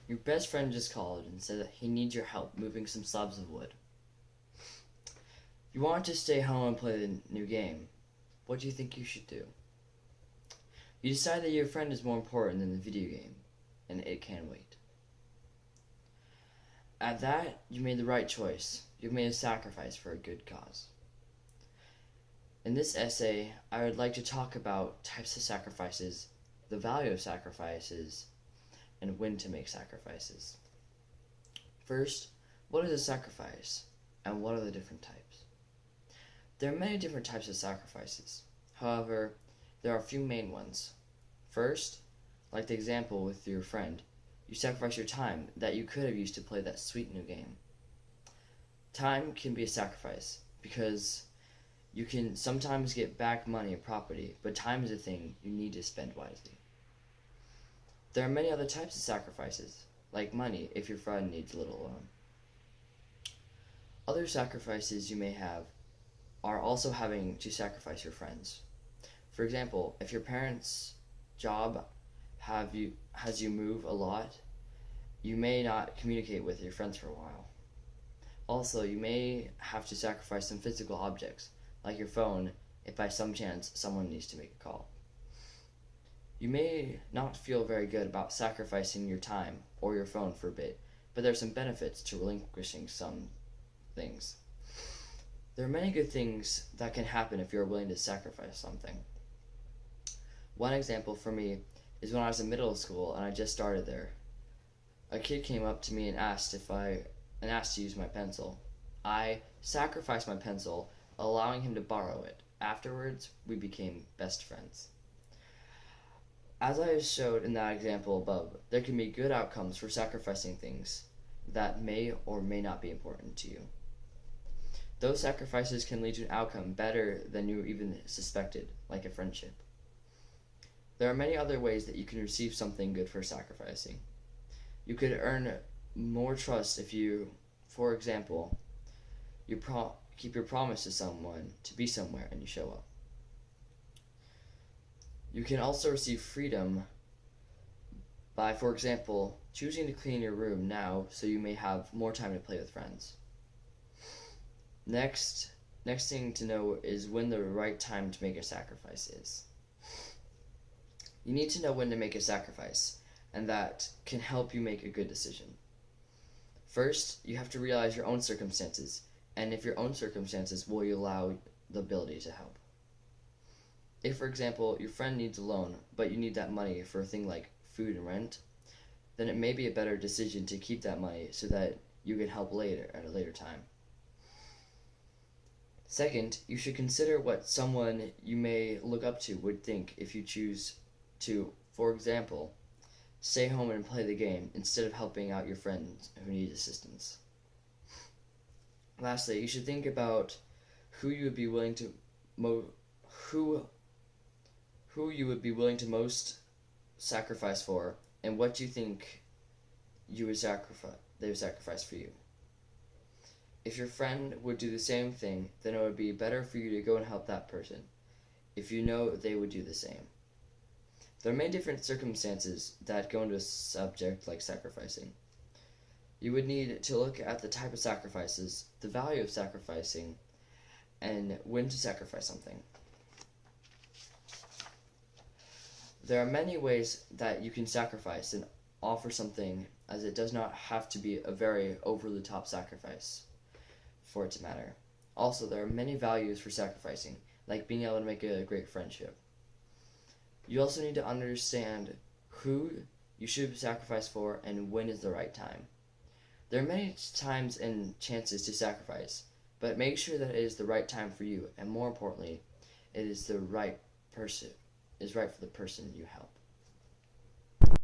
Your best friend just called and said that he needs your help moving some slabs of wood. You want to stay home and play the new game. What do you think you should do? You decide that your friend is more important than the video game, and it can wait. At that, you made the right choice. You've made a sacrifice for a good cause. In this essay, I would like to talk about types of sacrifices, the value of sacrifices, and when to make sacrifices. First, what is a sacrifice, and what are the different types? There are many different types of sacrifices. However, there are a few main ones. First, like the example with your friend, you sacrifice your time that you could have used to play that sweet new game. Time can be a sacrifice because you can sometimes get back money or property, but time is a thing you need to spend wisely. There are many other types of sacrifices, like money if your friend needs a little loan. Other sacrifices you may have are also having to sacrifice your friends. For example, if your parents' job has you move a lot, you may not communicate with your friends for a while. Also, you may have to sacrifice some physical objects, like your phone, if by some chance someone needs to make a call. You may not feel very good about sacrificing your time or your phone for a bit, but there are some benefits to relinquishing some things. There are many good things that can happen if you're willing to sacrifice something. One example for me is when I was in middle school and I just started there. A kid came up to me and asked to use my pencil. I sacrificed my pencil, allowing him to borrow it. Afterwards, we became best friends. As I showed in that example above, there can be good outcomes for sacrificing things that may or may not be important to you. Those sacrifices can lead to an outcome better than you even suspected, like a friendship. There are many other ways that you can receive something good for sacrificing. You could earn more trust if you, for example, keep your promise to someone to be somewhere and you show up. You can also receive freedom by, for example, choosing to clean your room now so you may have more time to play with friends. Next thing to know is when the right time to make a sacrifice is. You need to know when to make a sacrifice, and that can help you make a good decision. First, you have to realize your own circumstances, and if your own circumstances will allow the ability to help. If, for example, your friend needs a loan, but you need that money for a thing like food and rent, then it may be a better decision to keep that money so that you can help later at a later time. Second, you should consider what someone you may look up to would think if you choose to, for example, stay home and play the game instead of helping out your friends who need assistance. Lastly, you should think about who you would be willing to most sacrifice for, and what you think they would sacrifice for you. If your friend would do the same thing, then it would be better for you to go and help that person, if you know they would do the same. There are many different circumstances that go into a subject like sacrificing. You would need to look at the type of sacrifices, the value of sacrificing, and when to sacrifice something. There are many ways that you can sacrifice and offer something, as it does not have to be a very over-the-top sacrifice for it to matter. Also, there are many values for sacrificing, like being able to make a great friendship. You also need to understand who you should sacrifice for and when is the right time. There are many times and chances to sacrifice, but make sure that it is the right time for you, and more importantly, it is right for the person you help.